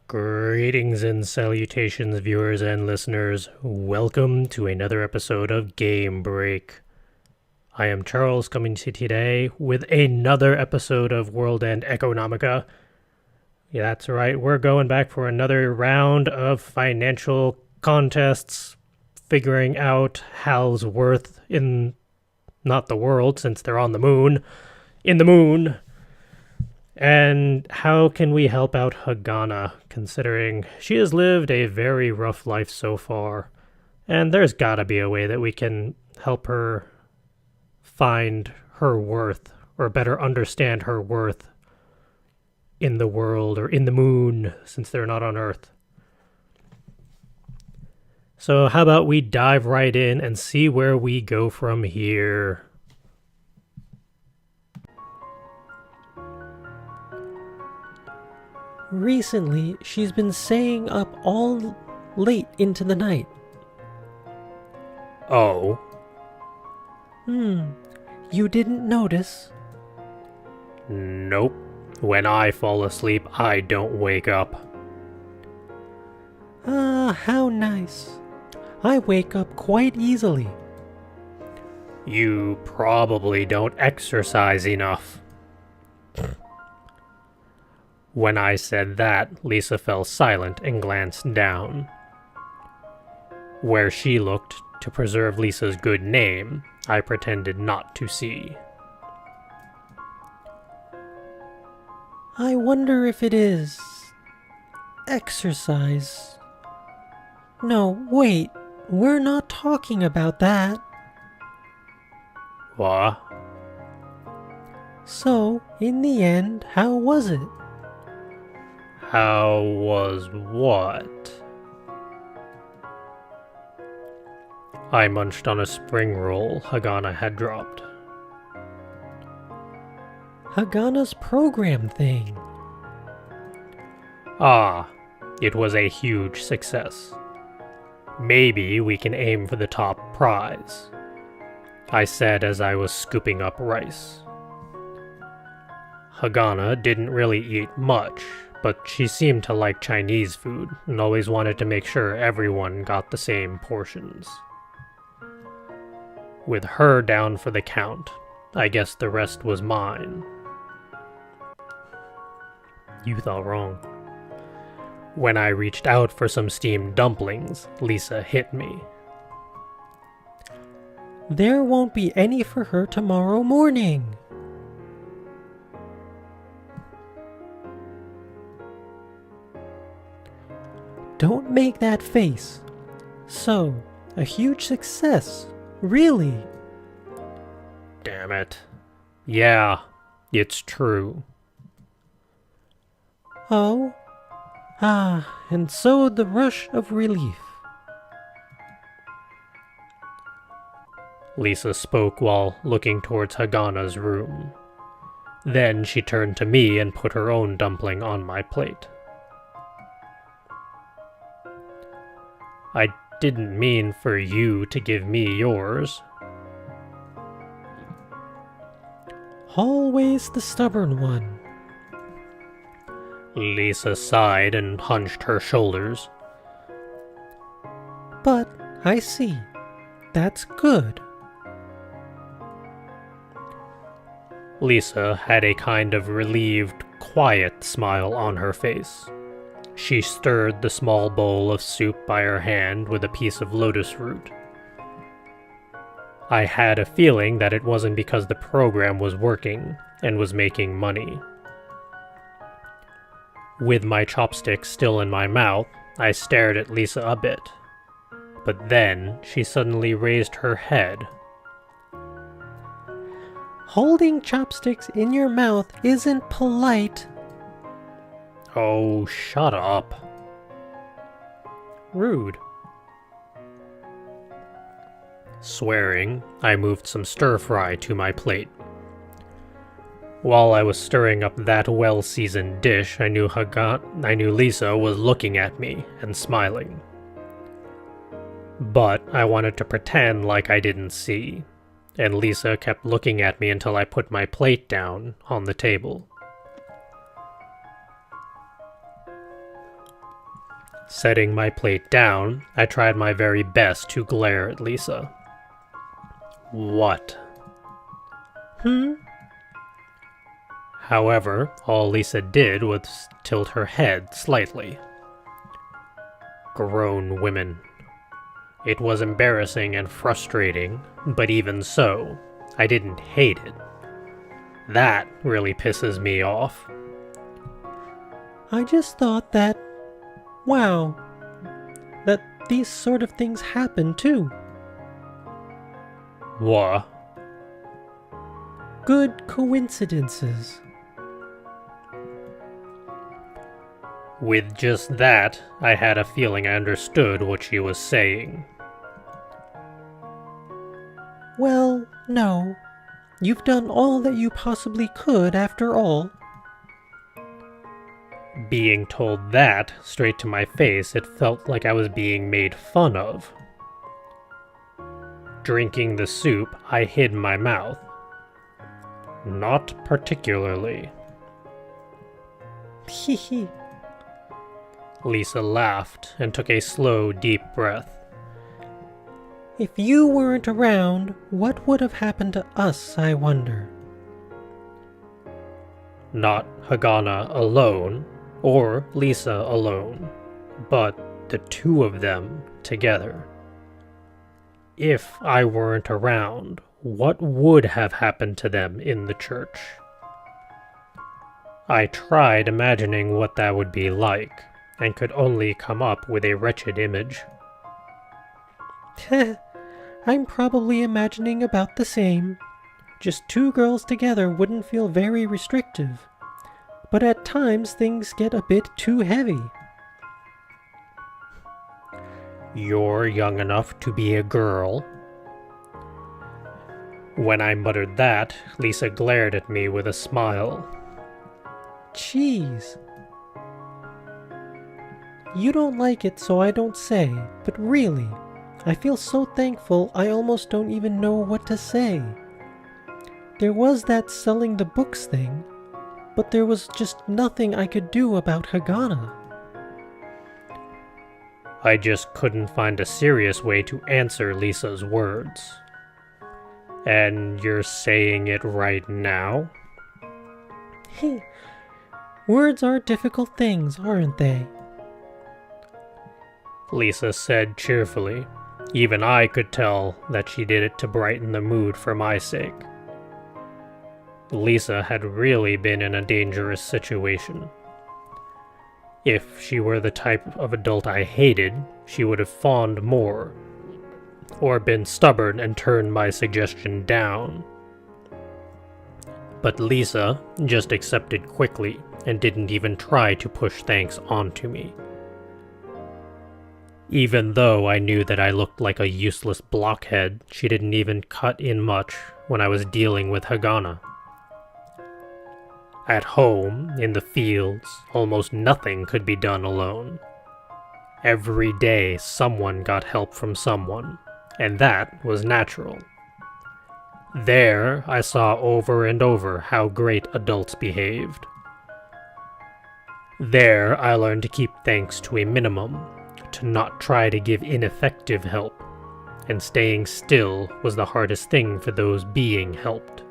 Greetings and salutations, viewers and listeners. Welcome to another episode of Game Break. I am Charles, coming to you today with another episode of World End Economica. Yeah, that's right, we're going back for another round of financial contests, figuring out Hal's worth in, not the world, since they're on the moon, in the moon. And how can we help out Hagana, considering she has lived a very rough life so far? And there's gotta be a way that we can help her find her worth, or better understand her worth in the world, or in the moon, since they're not on Earth. So how about we dive right in and see where we go from here? Recently, she's been staying up all late into the night. Oh? You didn't notice? Nope. When I fall asleep, I don't wake up. How nice. I wake up quite easily. You probably don't exercise enough. When I said that, Lisa fell silent and glanced down. Where she looked, to preserve Lisa's good name, I pretended not to see. I wonder if it is... exercise. No, wait. We're not talking about that. What? So, in the end, how was it? How was what? I munched on a spring roll Hagana had dropped. Hagana's program thing. Ah, it was a huge success. Maybe we can aim for the top prize, I said as I was scooping up rice. Hagana didn't really eat much, but she seemed to like Chinese food and always wanted to make sure everyone got the same portions. With her down for the count, I guess the rest was mine. You thought wrong. When I reached out for some steamed dumplings, Lisa hit me. There won't be any for her tomorrow morning. Don't make that face. So, a huge success, really. Damn it. Yeah, it's true. Oh? And so the rush of relief. Lisa spoke while looking towards Hagana's room. Then she turned to me and put her own dumpling on my plate. I didn't mean for you to give me yours. Always the stubborn one. Lisa sighed and hunched her shoulders. But I see. That's good. Lisa had a kind of relieved, quiet smile on her face. She stirred the small bowl of soup by her hand with a piece of lotus root. I had a feeling that it wasn't because the program was working and was making money. With my chopsticks still in my mouth, I stared at Lisa a bit. But then she suddenly raised her head. Holding chopsticks in your mouth isn't polite. Oh, shut up. Rude. Swearing, I moved some stir-fry to my plate. While I was stirring up that well-seasoned dish, I knew Lisa was looking at me and smiling. But I wanted to pretend like I didn't see, and Lisa kept looking at me until I put my plate down on the table. Setting my plate down, I tried my very best to glare at Lisa. What? However, all Lisa did was tilt her head slightly. Grown women. It was embarrassing and frustrating, but even so, I didn't hate it. That really pisses me off. I just thought that, wow, that these sort of things happen too. What? Good coincidences. With just that, I had a feeling I understood what she was saying. Well, no. You've done all that you possibly could after all. Being told that straight to my face, it felt like I was being made fun of. Drinking the soup, I hid my mouth. Not particularly. Hehe. Lisa laughed and took a slow, deep breath. If you weren't around, what would have happened to us, I wonder? Not Hagana alone, or Lisa alone, but the two of them together. If I weren't around, what would have happened to them in the church? I tried imagining what that would be like, and could only come up with a wretched image. I'm probably imagining about the same. Just two girls together wouldn't feel very restrictive. But at times things get a bit too heavy. You're young enough to be a girl. When I muttered that, Lisa glared at me with a smile. Jeez. You don't like it, so I don't say, but really, I feel so thankful I almost don't even know what to say. There was that selling the books thing, but there was just nothing I could do about Hagana. I just couldn't find a serious way to answer Lisa's words. And you're saying it right now? Hey, words are difficult things, aren't they? Lisa said cheerfully. Even I could tell that she did it to brighten the mood for my sake. Lisa had really been in a dangerous situation. If she were the type of adult I hated, she would have fawned more, or been stubborn and turned my suggestion down. But Lisa just accepted quickly and didn't even try to push thanks onto me. Even though I knew that I looked like a useless blockhead, she didn't even cut in much when I was dealing with Hagana. At home, in the fields, almost nothing could be done alone. Every day someone got help from someone, and that was natural. There, I saw over and over how great adults behaved. There, I learned to keep thanks to a minimum, to not try to give ineffective help, and staying still was the hardest thing for those being helped.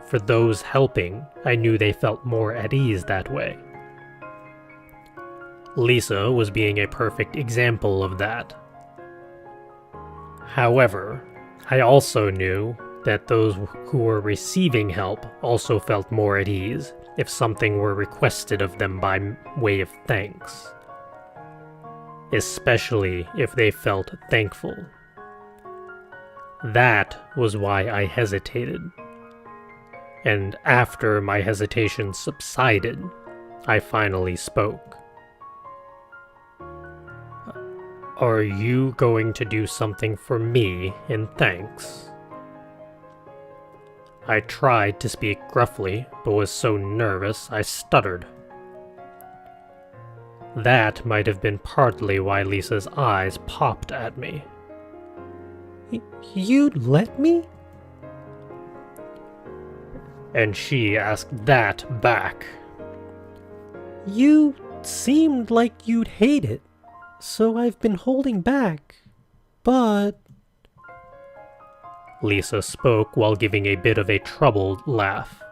For those helping, I knew they felt more at ease that way. Lisa was being a perfect example of that. However, I also knew that those who were receiving help also felt more at ease if something were requested of them by way of thanks. Especially if they felt thankful. That was why I hesitated. And after my hesitation subsided, I finally spoke. Are you going to do something for me in thanks? I tried to speak gruffly, but was so nervous I stuttered. That might have been partly why Lisa's eyes popped at me. You'd let me? And she asked that back. You seemed like you'd hate it. so I've been holding back. But... Lisa spoke while giving a bit of a troubled laugh.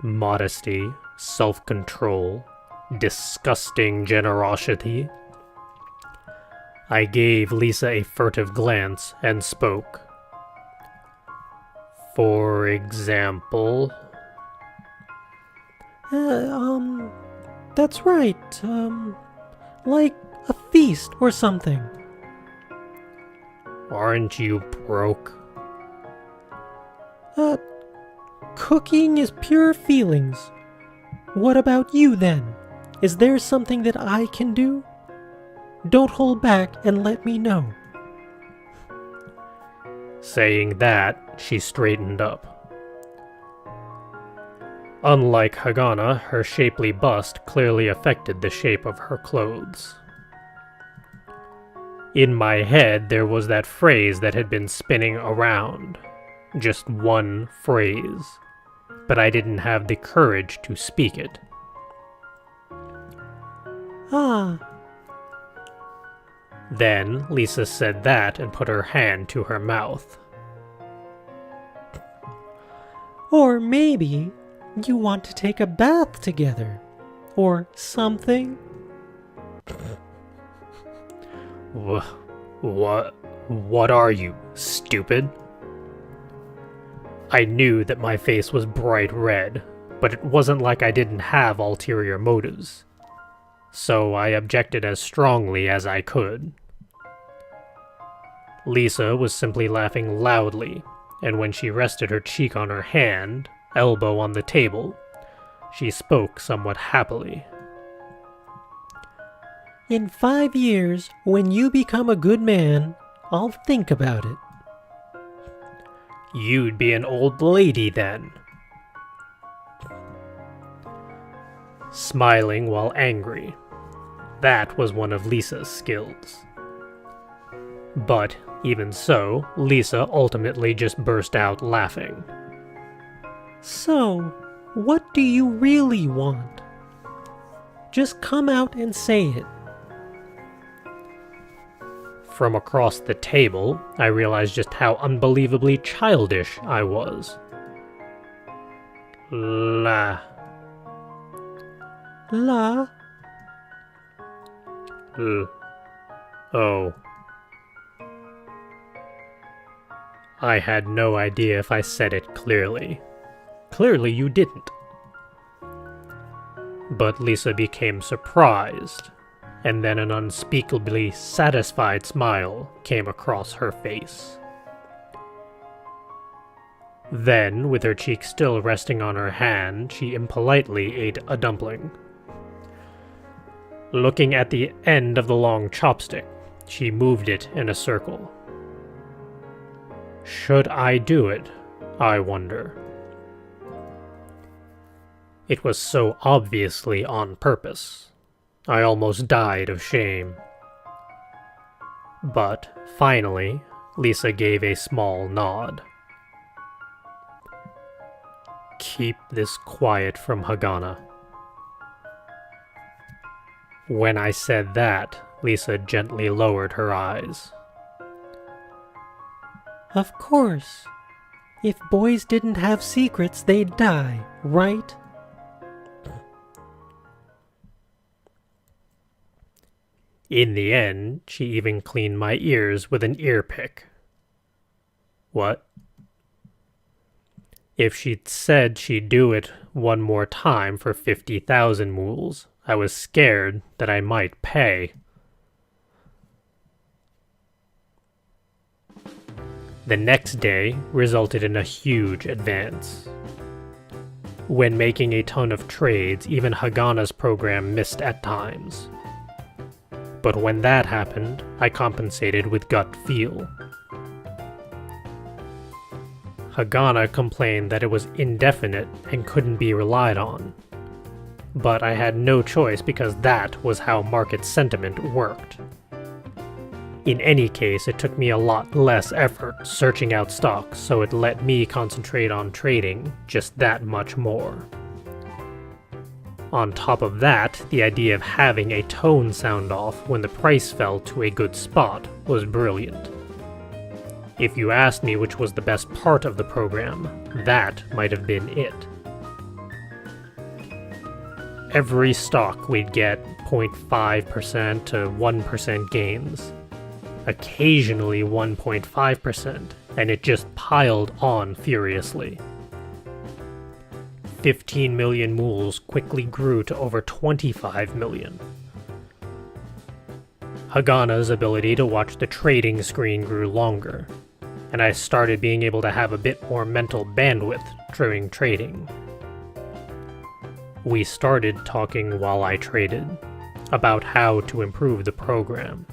Modesty, self-control, disgusting generosity. I gave Lisa a furtive glance and spoke. For example... That's right. Like a feast or something. Aren't you broke? Cooking is pure feelings. What about you then? Is there something that I can do? Don't hold back and let me know. Saying that, she straightened up. Unlike Hagana, her shapely bust clearly affected the shape of her clothes. In my head, there was that phrase that had been spinning around. Just one phrase. But I didn't have the courage to speak it. Ah. Then Lisa said that and put her hand to her mouth. Or maybe you want to take a bath together. Or something. What are you, stupid? I knew that my face was bright red, but it wasn't like I didn't have ulterior motives. So I objected as strongly as I could. Lisa was simply laughing loudly, and when she rested her cheek on her hand, elbow on the table, she spoke somewhat happily. In 5 years, when you become a good man, I'll think about it. You'd be an old lady then. Smiling while angry. That was one of Lisa's skills. But, even so, Lisa ultimately just burst out laughing. So, what do you really want? Just come out and say it. From across the table, I realized just how unbelievably childish I was. La. Oh. I had no idea if I said it clearly. Clearly you didn't. But Lisa became surprised, and then an unspeakably satisfied smile came across her face. Then, with her cheek still resting on her hand, she impolitely ate a dumpling. Looking at the end of the long chopstick, she moved it in a circle. Should I do it, I wonder? It was so obviously on purpose. I almost died of shame. But, finally, Lisa gave a small nod. Keep this quiet from Hagana. When I said that, Lisa gently lowered her eyes. Of course. If boys didn't have secrets, they'd die, right? In the end, she even cleaned my ears with an ear pick. What? If she'd said she'd do it one more time for 50,000 mools, I was scared that I might pay. The next day resulted in a huge advance. When making a ton of trades, even Hagana's program missed at times. But when that happened, I compensated with gut feel. Hagana complained that it was indefinite and couldn't be relied on. But I had no choice because that was how market sentiment worked. In any case, it took me a lot less effort searching out stocks, so it let me concentrate on trading just that much more. On top of that, the idea of having a tone sound off when the price fell to a good spot was brilliant. If you asked me which was the best part of the program, that might have been it. Every stock we'd get 0.5% to 1% gains, occasionally 1.5%, and it just piled on furiously. 15 million mules quickly grew to over 25 million. Hagana's ability to watch the trading screen grew longer, and I started being able to have a bit more mental bandwidth during trading. We started talking while I traded, about how to improve the program.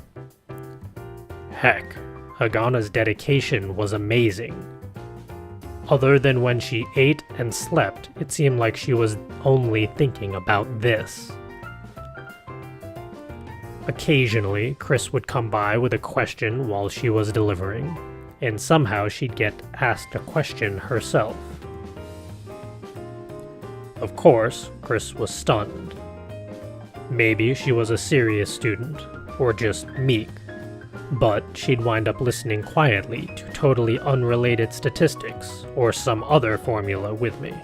Heck, Hagana's dedication was amazing. Other than when she ate and slept, it seemed like she was only thinking about this. Occasionally, Chris would come by with a question while she was delivering, and somehow she'd get asked a question herself. Of course, Chris was stunned. Maybe she was a serious student, or just meek, but she'd wind up listening quietly to totally unrelated statistics or some other formula with me.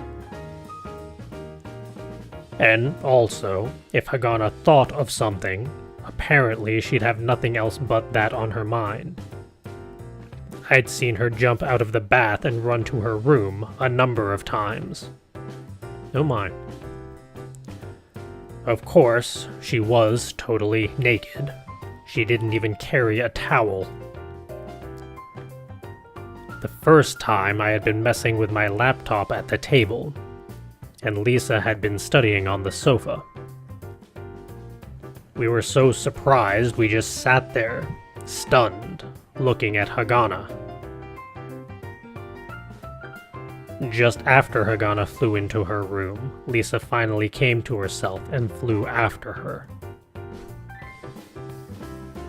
And also, if Hagana thought of something, apparently she'd have nothing else but that on her mind. I'd seen her jump out of the bath and run to her room a number of times. Oh my. Of course, she was totally naked. She didn't even carry a towel. The first time I had been messing with my laptop at the table, and Lisa had been studying on the sofa. We were so surprised we just sat there, stunned, looking at Hagana. Just after Hagana flew into her room, Lisa finally came to herself and flew after her.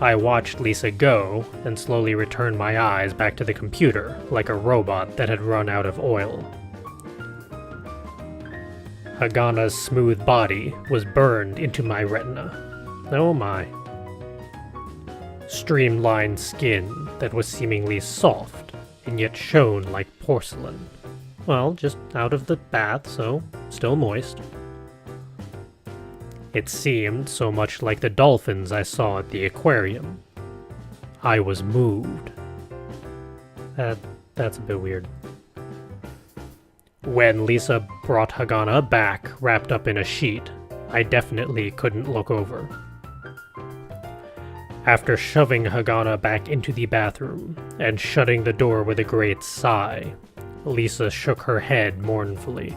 I watched Lisa go, and slowly returned my eyes back to the computer, like a robot that had run out of oil. Hagana's smooth body was burned into my retina. Oh my. Streamlined skin that was seemingly soft, and yet shone like porcelain. Well, just out of the bath, so still moist. It seemed so much like the dolphins I saw at the aquarium. I was moved. That's a bit weird. When Lisa brought Hagana back wrapped up in a sheet, I definitely couldn't look over. After shoving Hagana back into the bathroom and shutting the door with a great sigh, Lisa shook her head mournfully.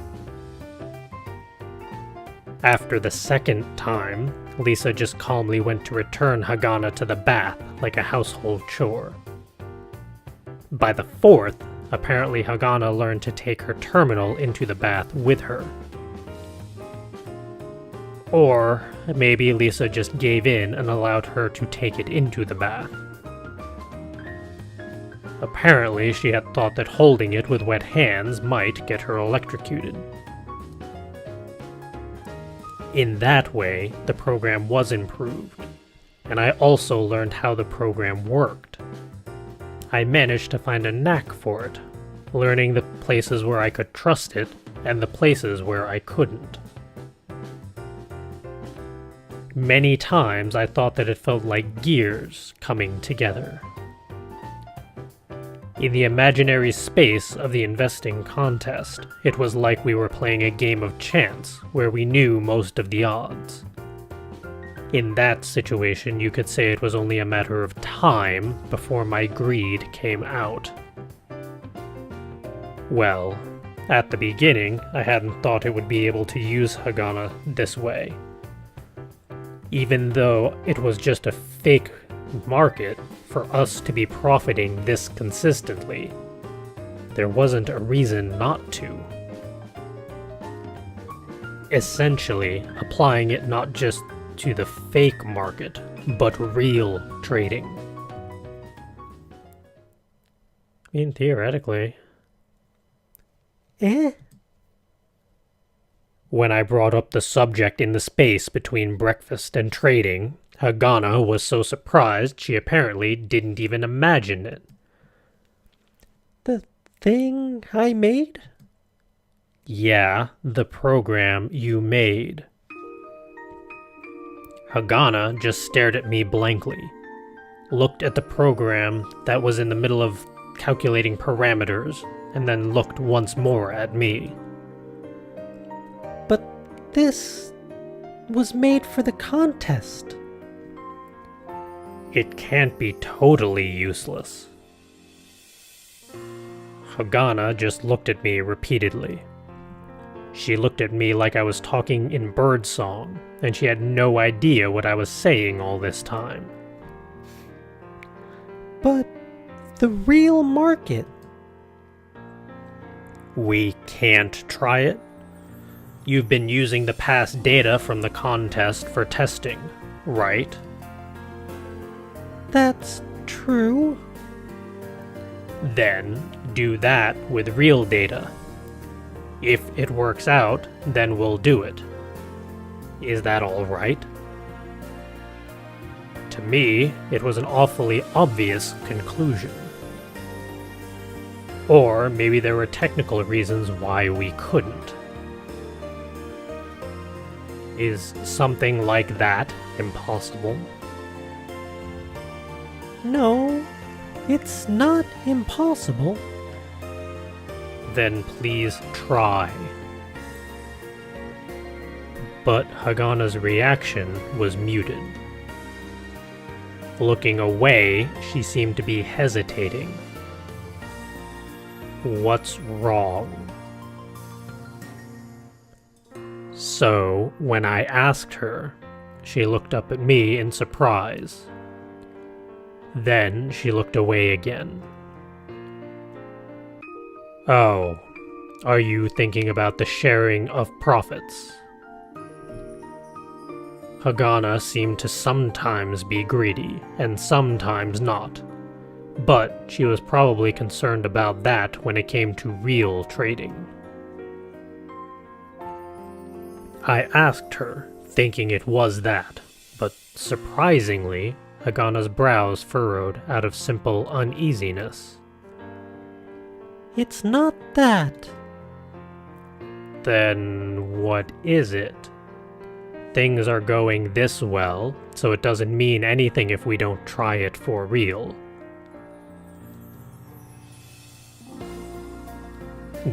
After the second time, Lisa just calmly went to return Hagana to the bath like a household chore. By the fourth, apparently Hagana learned to take her terminal into the bath with her. Or maybe Lisa just gave in and allowed her to take it into the bath. Apparently she had thought that holding it with wet hands might get her electrocuted. In that way, the program was improved, and I also learned how the program worked. I managed to find a knack for it, learning the places where I could trust it and the places where I couldn't. Many times I thought that it felt like gears coming together. In the imaginary space of the investing contest, it was like we were playing a game of chance where we knew most of the odds. In that situation, you could say it was only a matter of time before my greed came out. Well, at the beginning, I hadn't thought it would be able to use Hagana this way. Even though it was just a fake market for us to be profiting this consistently, there wasn't a reason not to. Essentially, applying it not just to the fake market, but real trading. I mean, theoretically. When I brought up the subject in the space between breakfast and trading, Hagana was so surprised she apparently didn't even imagine it. The thing I made? Yeah, the program you made. Hagana just stared at me blankly, looked at the program that was in the middle of calculating parameters, and then looked once more at me. But this was made for the contest. It can't be totally useless. Hagana just looked at me repeatedly. She looked at me like I was talking in birdsong, and she had no idea what I was saying all this time. But the real market. We can't try it? You've been using the past data from the contest for testing, right? That's true. Then do that with real data. If it works out, then we'll do it. Is that all right? To me, it was an awfully obvious conclusion. Or maybe there were technical reasons why we couldn't. Is something like that impossible? No, it's not impossible. Then please try. But Hagana's reaction was muted. Looking away, she seemed to be hesitating. What's wrong? So, when I asked her, she looked up at me in surprise. Then she looked away again. Oh, are you thinking about the sharing of profits? Hagana seemed to sometimes be greedy, and sometimes not. But she was probably concerned about that when it came to real trading. I asked her, thinking it was that, but surprisingly, Hagana's brows furrowed out of simple uneasiness. It's not that. Then what is it? Things are going this well, so it doesn't mean anything if we don't try it for real.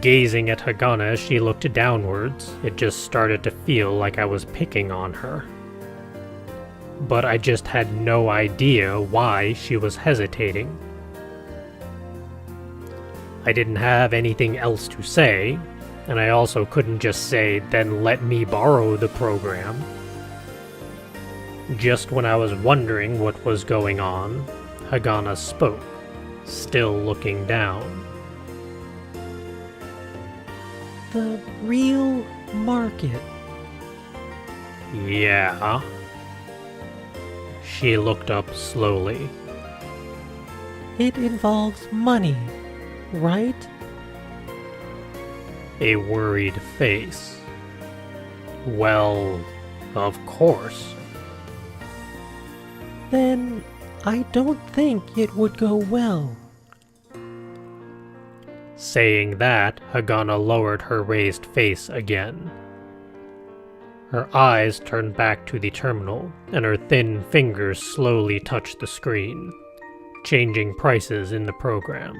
Gazing at Hagana as she looked downwards, it just started to feel like I was picking on her. But I just had no idea why she was hesitating. I didn't have anything else to say, and I also couldn't just say, then let me borrow the program. Just when I was wondering what was going on, Hagana spoke, still looking down. The real market. Yeah. She looked up slowly. It involves money, right? A worried face. Well, of course. Then I don't think it would go well. Saying that, Hagana lowered her raised face again. Her eyes turned back to the terminal, and her thin fingers slowly touched the screen, changing prices in the program.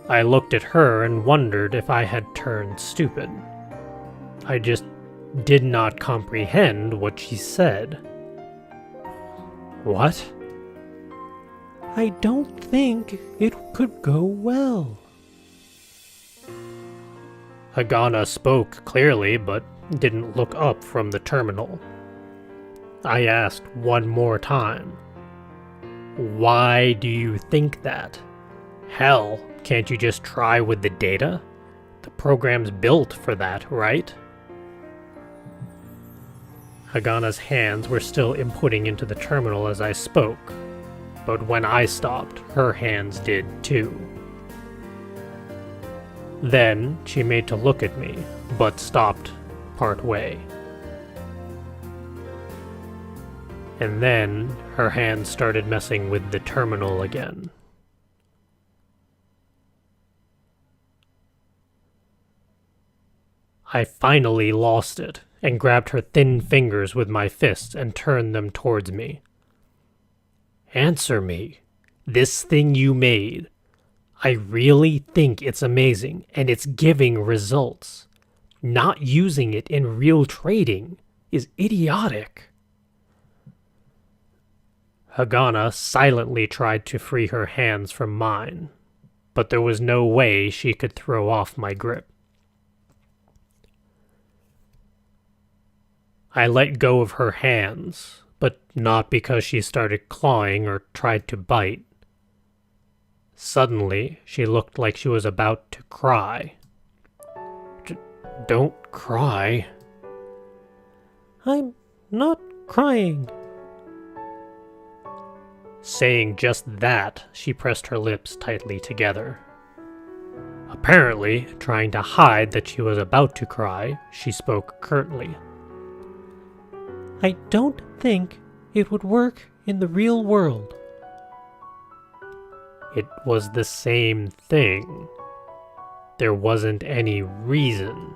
I looked at her and wondered if I had turned stupid. I just did not comprehend what she said. What? I don't think it could go well. Hagana spoke clearly, but didn't look up from the terminal. I asked one more time. Why do you think that? Hell, can't you just try with the data? The program's built for that, right? Hagana's hands were still inputting into the terminal as I spoke, but when I stopped, her hands did too. Then she made to look at me, but stopped part way. And then her hand started messing with the terminal again. I finally lost it and grabbed her thin fingers with my fists and turned them towards me. Answer me. This thing you made. I really think it's amazing and it's giving results. Not using it in real trading is idiotic. Hagana silently tried to free her hands from mine, but there was no way she could throw off my grip. I let go of her hands, but not because she started clawing or tried to bite. Suddenly, she looked like she was about to cry. Don't cry. I'm not crying. Saying just that, she pressed her lips tightly together. Apparently, trying to hide that she was about to cry, she spoke curtly. I don't think it would work in the real world. It was the same thing. There wasn't any reason.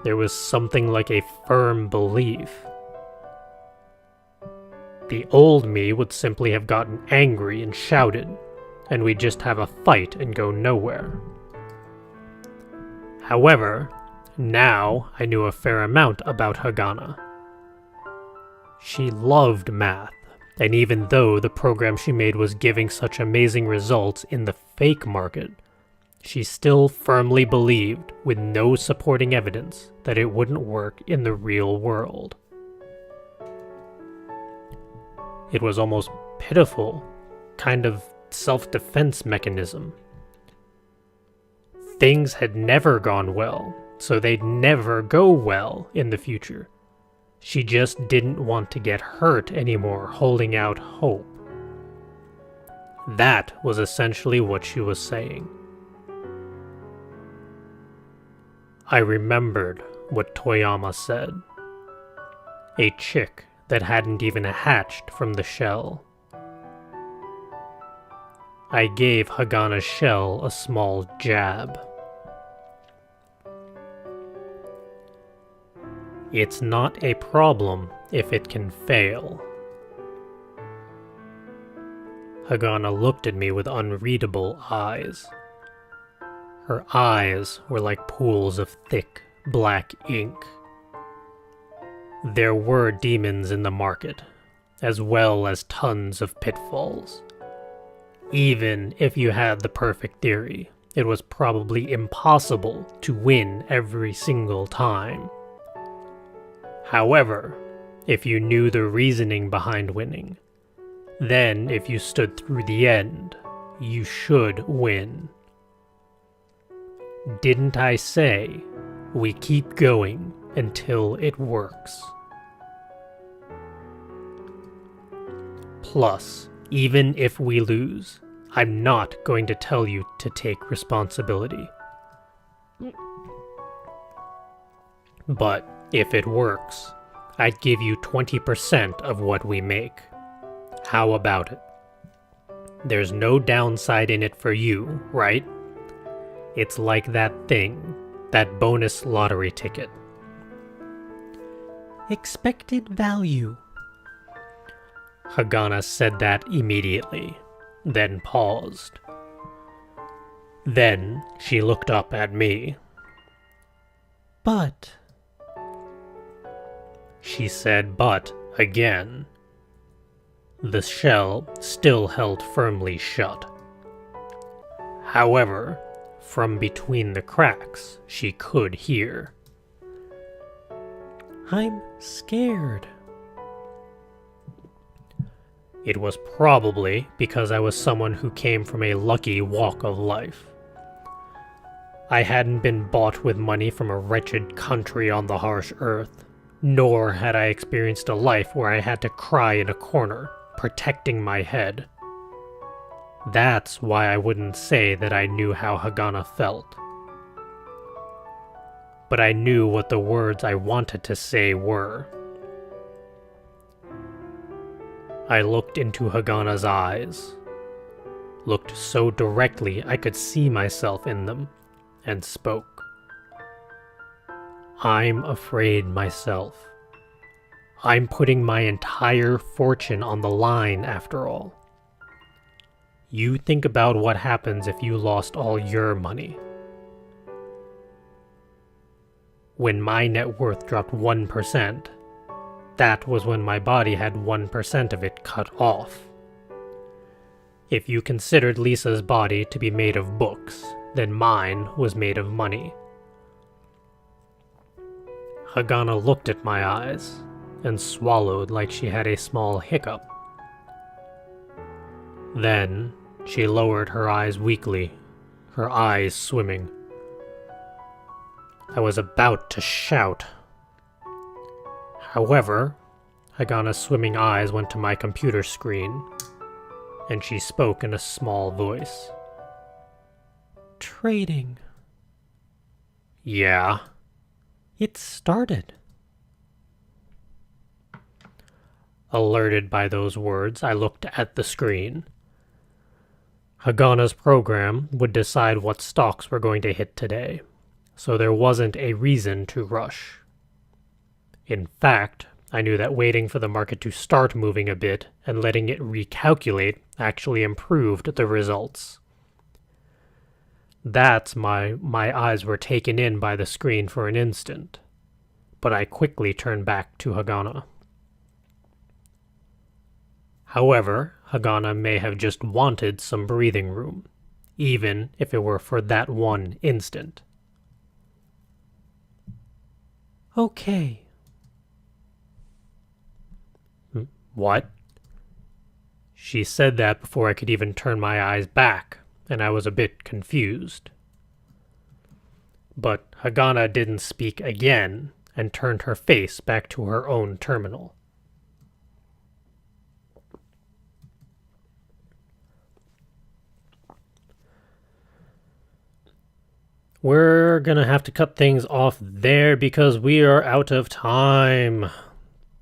There was something like a firm belief. The old me would simply have gotten angry and shouted, and we'd just have a fight and go nowhere. However, now I knew a fair amount about Hagana. She loved math, and even though the program she made was giving such amazing results in the fake market, she still firmly believed, with no supporting evidence, that it wouldn't work in the real world. It was almost pitiful, kind of self-defense mechanism. Things had never gone well, so they'd never go well in the future. She just didn't want to get hurt anymore holding out hope. That was essentially what she was saying. I remembered what Toyama said. A chick that hadn't even hatched from the shell. I gave Hagana's shell a small jab. It's not a problem if it can fail. Hagana looked at me with unreadable eyes. Her eyes were like pools of thick, black ink. There were demons in the market, as well as tons of pitfalls. Even if you had the perfect theory, it was probably impossible to win every single time. However, if you knew the reasoning behind winning, then if you stood through the end, you should win. Didn't I say, we keep going until it works? Plus, even if we lose, I'm not going to tell you to take responsibility. But if it works, I'd give you 20% of what we make. How about it? There's no downside in it for you, right? It's like that thing, that bonus lottery ticket. Expected value. Hagana said that immediately, then paused. Then she looked up at me. But... She said but again. The shell still held firmly shut. However, from between the cracks, she could hear. I'm scared. It was probably because I was someone who came from a lucky walk of life. I hadn't been bought with money from a wretched country on the harsh earth, nor had I experienced a life where I had to cry in a corner, protecting my head. That's why I wouldn't say that I knew how Hagana felt. But I knew what the words I wanted to say were. I looked into Hagana's eyes, looked so directly I could see myself in them, and spoke. I'm afraid myself. I'm putting my entire fortune on the line after all. You think about what happens if you lost all your money. When my net worth dropped 1%, that was when my body had 1% of it cut off. If you considered Lisa's body to be made of books, then mine was made of money. Hagana looked at my eyes and swallowed like she had a small hiccup. Then she lowered her eyes weakly, her eyes swimming. I was about to shout. However, Hagana's swimming eyes went to my computer screen, and she spoke in a small voice. Trading. Yeah? It started. Alerted by those words, I looked at the screen. Hagana's program would decide what stocks were going to hit today, so there wasn't a reason to rush. In fact, I knew that waiting for the market to start moving a bit and letting it recalculate actually improved the results. That's my eyes were taken in by the screen for an instant, but I quickly turned back to Hagana. However, Hagana may have just wanted some breathing room, even if it were for that one instant. Okay. What? She said that before I could even turn my eyes back, and I was a bit confused. But Hagana didn't speak again and turned her face back to her own terminal. We're gonna have to cut things off there because we are out of time.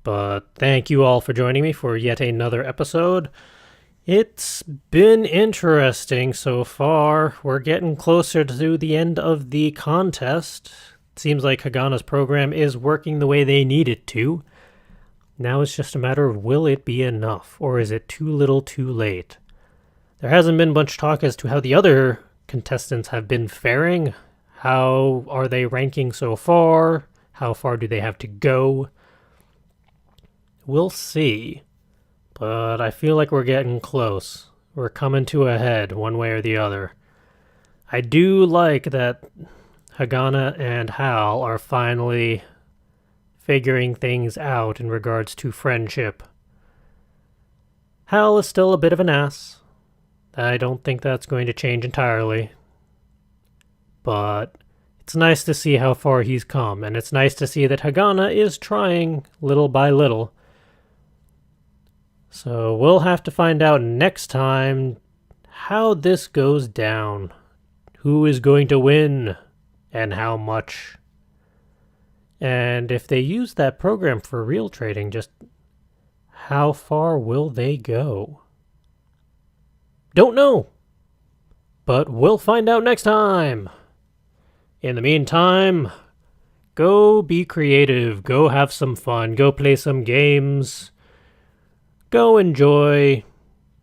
But thank you all for joining me for yet another episode. It's been interesting so far. We're getting closer to the end of the contest. It seems like Hagana's program is working the way they need it to. Now it's just a matter of will it be enough, or is it too little too late? There hasn't been much talk as to how the other contestants have been faring. How are they ranking so far? How far do they have to go? We'll see. But I feel like we're getting close. We're coming to a head one way or the other. I do like that Hagana and Hal are finally figuring things out in regards to friendship. Hal is still a bit of an ass. I don't think that's going to change entirely. But it's nice to see how far he's come, and it's nice to see that Hagana is trying little by little. So we'll have to find out next time how this goes down. Who is going to win, and how much. And if they use that program for real trading, just how far will they go? Don't know. But we'll find out next time. In the meantime, go be creative, go have some fun, go play some games, go enjoy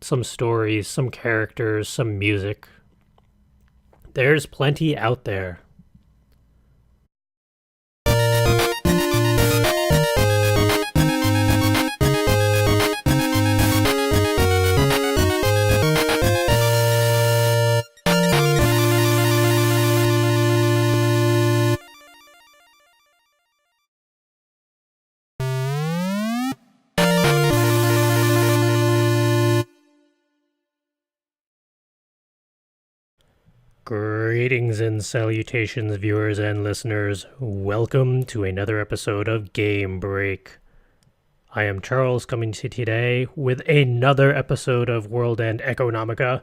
some stories, some characters, some music. There's plenty out there. Greetings and salutations, viewers and listeners. Welcome to another episode of Game Break. I am Charles, coming to you today with another episode of World End Economica.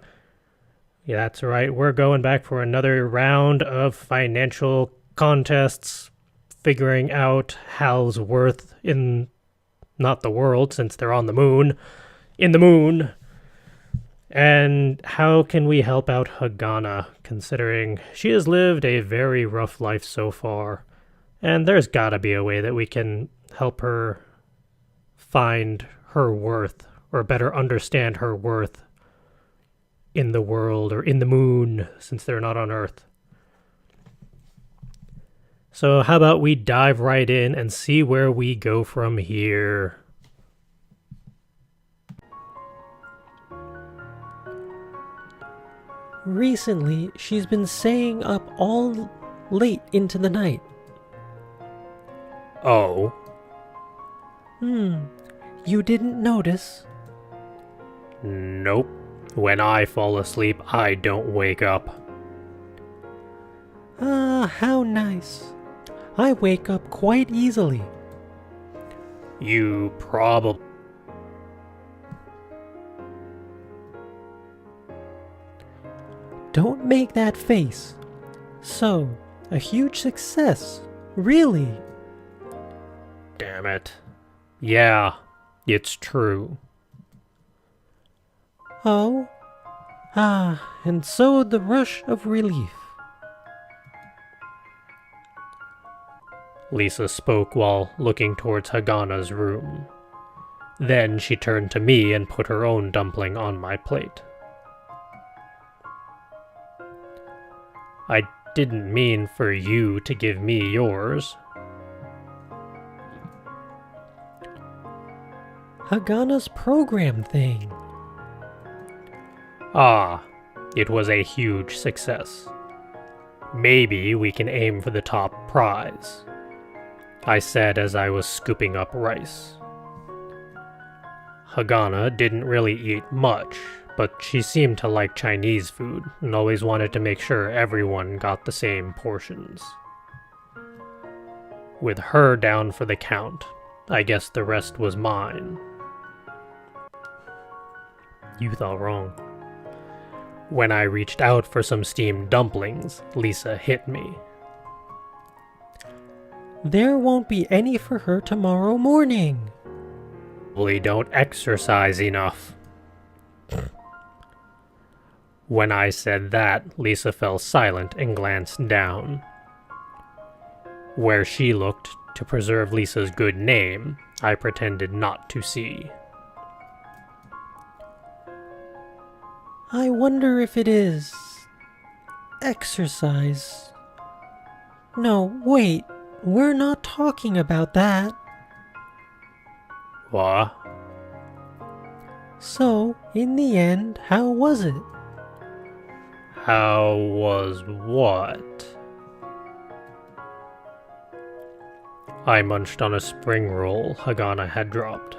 Yeah, that's right. We're going back for another round of financial contests, figuring out Hal's worth in not the world, since they're on the moon, in the moon. And how can we help out Hagana, considering she has lived a very rough life so far? And there's gotta be a way that we can help her find her worth, or better understand her worth in the world, or in the moon, since they're not on Earth. So how about we dive right in and see where we go from here? Recently, she's been staying up all late into the night. Oh, You didn't notice? nope. When I fall asleep, I don't wake up. Ah, how nice. I wake up quite easily. You probably... Don't make that face. So, a huge success. Really? Damn it. Yeah, it's true. Oh? Ah, and so the rush of relief. Lisa spoke while looking towards Hagana's room. Then she turned to me and put her own dumpling on my plate. I didn't mean for you to give me yours. Hagana's program thing. Ah, it was a huge success. Maybe we can aim for the top prize, I said as I was scooping up rice. Hagana didn't really eat much, but she seemed to like Chinese food and always wanted to make sure everyone got the same portions. With her down for the count, I guess the rest was mine. You thought wrong. When I reached out for some steamed dumplings, Lisa hit me. There won't be any for her tomorrow morning. We don't exercise enough. When I said that, Lisa fell silent and glanced down. Where she looked to preserve Lisa's good name, I pretended not to see. I wonder if it is... exercise. No, wait. We're not talking about that. What? So, in the end, how was it? How was what? I munched on a spring roll Hagana had dropped.